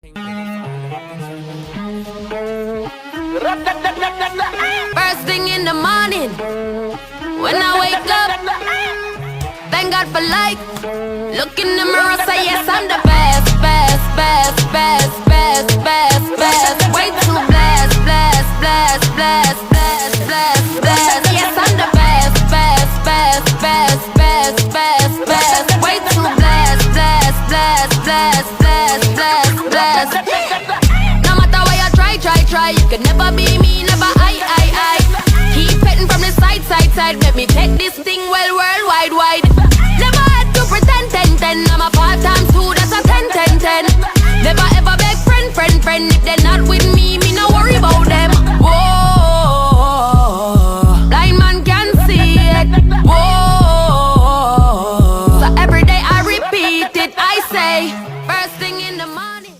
First thing in the morning, when I wake up, thank God for life. Look in the mirror, say yes, I'm the best, best, best, best, best, best, best. Way too blessed, blessed, blessed, blessed, blessed, blessed, blessed. Yes, I'm the best, best, best, best, best, best, best. Way too blessed, blessed, blessed, blessed, blessed, blessed, blessed. No matter what you try, you could never be me, never I. Keep petting from the side, make me take this thing well, worldwide, wide. Never had to pretend, I'm a